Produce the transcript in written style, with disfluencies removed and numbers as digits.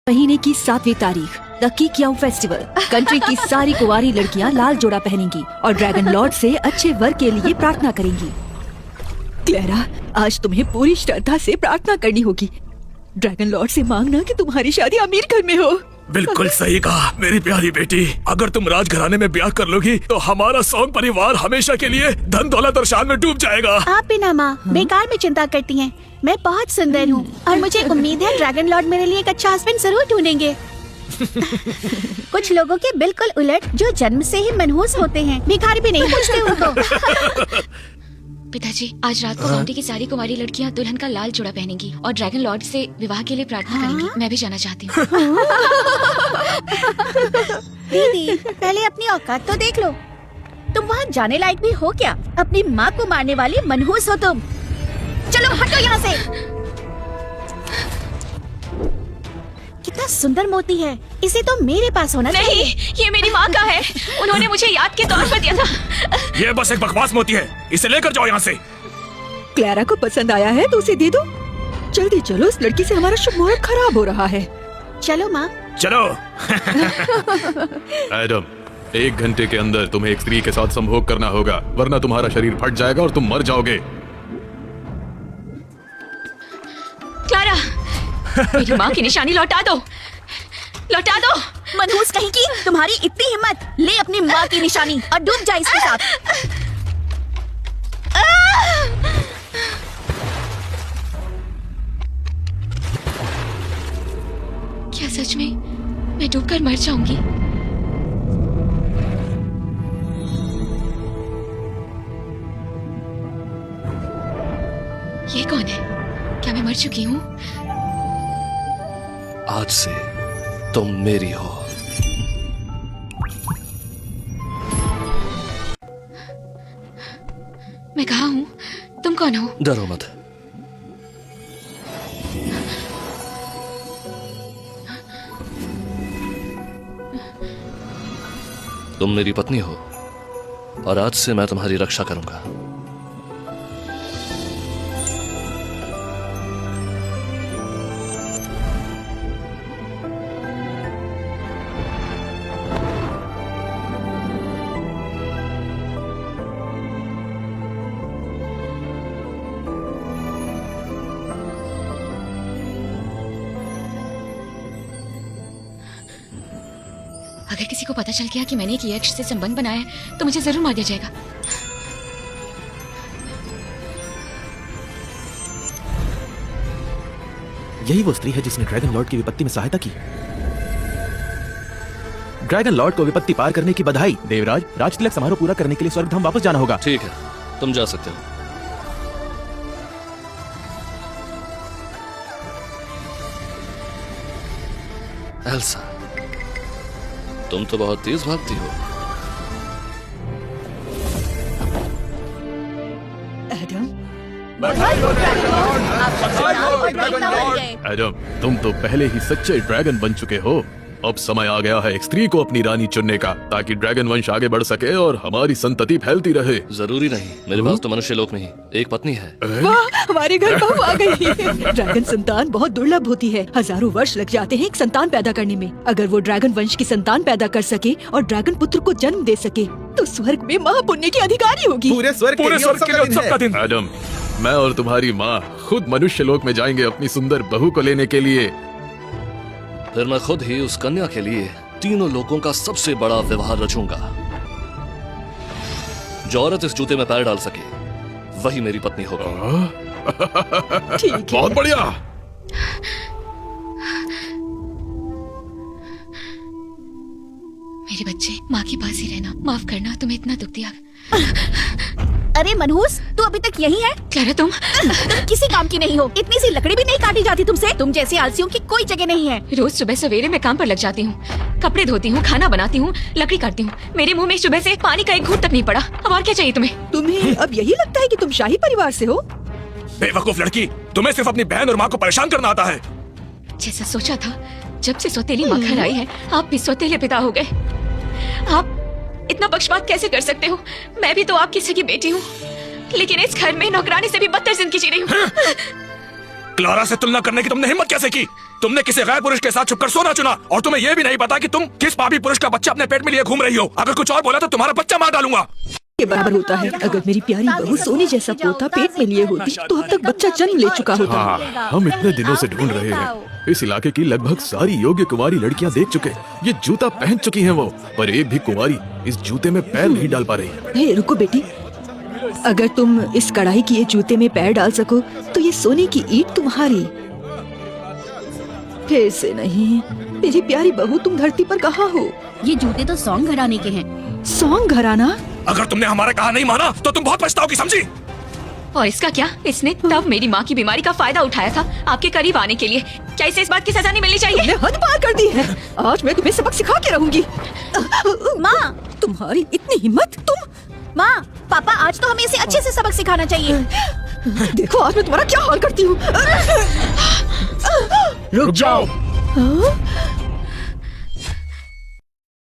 महीने की 7वीं तारीख द किकियाओ फेस्टिवल। कंट्री की सारी कुंवारी लड़कियां लाल जोड़ा पहनेंगी और ड्रैगन लॉर्ड से अच्छे वर के लिए प्रार्थना करेंगी। क्लेरा, आज तुम्हें पूरी श्रद्धा से प्रार्थना करनी होगी। ड्रैगन लॉर्ड से मांगना कि तुम्हारी शादी अमीर घर में हो। बिल्कुल सही कहा मेरी प्यारी बेटी। अगर तुम राजघराने में ब्याह कर लोगी तो हमारा सौंग परिवार हमेशा के लिए धन दौलत और शान में डूब जाएगा। आप बिना माँ बेकार में चिंता करती हैं। मैं बहुत सुंदर हूँ और मुझे उम्मीद है ड्रैगन लॉर्ड मेरे लिए एक अच्छा हस्बैंड जरूर ढूंढेंगे। कुछ लोगों के बिल्कुल उलट, जो जन्म से ही मनहूस होते हैं, भिखारी भी नहीं पूछते उनको। पिताजी, आज रात को काउंटी की सारी कुंवारी लड़कियां दुल्हन का लाल जोड़ा पहनेंगी और ड्रैगन लॉर्ड से विवाह के लिए प्रार्थना करेंगी। मैं भी जाना चाहती हूँ। दीदी, पहले अपनी औकात तो देख लो। तुम वहाँ जाने लायक भी हो क्या? अपनी माँ को मारने वाली मनहूस हो तुम। चलो हटो यहाँ से। कितना सुंदर मोती है, इसे तो मेरे पास होना चाहिए। नहीं, ये मेरी माँ का है। उन्होंने मुझे याद के तौर पर दिया था। ये बस एक बकवास मोती है, इसे लेकर जाओ यहाँ से। क्लेरा को पसंद आया है तो उसे दे दो। जल्दी चलो, इस लड़की से हमारा शुभ मुहूर्त खराब हो रहा है। चलो माँ। चलो। एडम, 1 घंटे के अंदर तुम्हें एक स्त्री के साथ संभोग करना होगा, वरना तुम्हारा शरीर फट जाएगा और तुम मर जाओगे। क्लारा, मेरी माँ की निशानी लौटा दो, लौटा दो। मनहूस कहीं की, तुम्हारी इतनी हिम्मत, ले अपनी माँ की निशानी और डूब जा इसके साथ। क्या सच में मैं डूबकर मर जाऊंगी? ये कौन है? क्या मैं मर चुकी हूँ? आज से तुम मेरी हो। मैं कहाँ हूँ? तुम कौन हो? डरो मत। तुम मेरी पत्नी हो और आज से मैं तुम्हारी रक्षा करूंगा। अगर किसी को पता चल गया कि मैंने एक यक्ष से संबंध बनाया है तो मुझे जरूर मार दिया जाएगा। यही वो स्त्री है जिसने ड्रैगन लॉर्ड की विपत्ति में सहायता की। ड्रैगन लॉर्ड को विपत्ति पार करने की बधाई। देवराज, राजतिलक समारोह पूरा करने के लिए स्वर्गधाम वापस जाना होगा। ठीक है, तुम जा सकते हो। एल्सा, तुम तो बहुत तेज भागती हो। एडम, एडम, तुम तो पहले ही सच्चे ड्रैगन बन चुके हो। अब समय आ गया है एक स्त्री को अपनी रानी चुनने का, ताकि ड्रैगन वंश आगे बढ़ सके और हमारी संतति फैलती रहे। जरूरी नहीं, मेरे पास तो मनुष्य लोक में ही एक पत्नी है। वाह, हमारे घर बहू आ गई। ड्रैगन संतान बहुत दुर्लभ होती है। हजारों वर्ष लग जाते हैं एक संतान पैदा करने में। अगर वो ड्रैगन वंश की संतान पैदा कर सके और ड्रैगन पुत्र को जन्म दे सके तो स्वर्ग में महापुण्य की अधिकारी होगी। पूरे स्वर्ग के लिए उत्सव का दिन है। एडम, मैं और तुम्हारी माँ खुद मनुष्य लोक में जाएंगे अपनी सुंदर बहू को लेने के लिए। फिर मैं खुद ही उस कन्या के लिए तीनों लोगों का सबसे बड़ा विवाह रचूंगा। जो औरत इस जूते में पैर डाल सके वही मेरी पत्नी होगी। ठीक है। बहुत बढ़िया। मेरे बच्चे, माँ के पास ही रहना। माफ करना, तुम्हें इतना दुख दिया। अरे मनहूस, तू अभी तक यही है? क्लारा, तुम किसी काम की नहीं हो। इतनी सी लकड़ी भी नहीं काटी जाती तुमसे। तुम जैसे आलसियों की कोई जगह नहीं है। रोज सुबह सवेरे मैं काम पर लग जाती हूँ, कपड़े धोती हूँ, खाना बनाती हूँ, लकड़ी काटती हूँ। मेरे मुंह में सुबह से पानी का एक घूंट तक नहीं पड़ा। अब और क्या चाहिए तुम्हें? तुम्हें अब यही लगता है कि तुम शाही परिवार से हो? बेवकूफ लड़की, तुम्हें सिर्फ अपनी बहन और माँ को परेशान करना आता है। जैसा सोचा था, जब से सौतेली माँ घर आई है, आप भी सौतेले पिता हो गए। आप इतना पक्षपात कैसे कर सकते हो? मैं भी तो आपकी सगी बेटी हूँ, लेकिन इस घर में नौकरानी से भी बदतर जिंदगी जी रही हूँ। क्लारा से तुलना करने की तुमने हिम्मत कैसे की? तुमने किसी गैर पुरुष के साथ छुपकर सोना चुना और तुम्हें यह भी नहीं पता कि तुम किस पापी पुरुष का बच्चा अपने पेट में लिए घूम रही हो। अगर कुछ और बोला तो तुम्हारा बच्चा मार डालूंगा। के बराबर होता है। अगर मेरी प्यारी बहू सोने जैसा पोता पेट में लिए होती तो अब तक बच्चा जन्म ले चुका होता। हाँ, हम इतने दिनों से ढूंढ रहे हैं। इस इलाके की लगभग सारी योग्य कुंवारी लड़कियां देख चुके, ये जूता पहन चुकी हैं वो, पर एक भी कुंवारी इस जूते में पैर नहीं डाल पा रही। हे रुको बेटी, अगर तुम इस कढ़ाई की ये जूते में पैर डाल सको तो ये सोने की ईंट तुम्हारी। फिर से नहीं, मेरी प्यारी बहू, तुम धरती पर कहाँ हो? ये जूते तो सॉन्ग घराने के हैं। सॉन्ग घराना? अगर तुमने हमारा कहा नहीं माना तो तुम बहुत पछताओगी, समझी? और इसका क्या? इसने तब मेरी माँ की बीमारी का फायदा उठाया था आपके करीब आने के लिए। क्या इसे इस बात की सजा नहीं मिलनी चाहिए? तुमने हद पार कर दी है। आज मैं तुम्हें सबक सिखा के रहूंगी। माँ, तुम्हारी इतनी हिम्मत! तुम! माँ, पापा आज तो हमें इसे अच्छे से सबक सिखाना चाहिए। देखो आज मैं तुम्हारा क्या हाल करती हूँ। रुक जाओ। हाँ?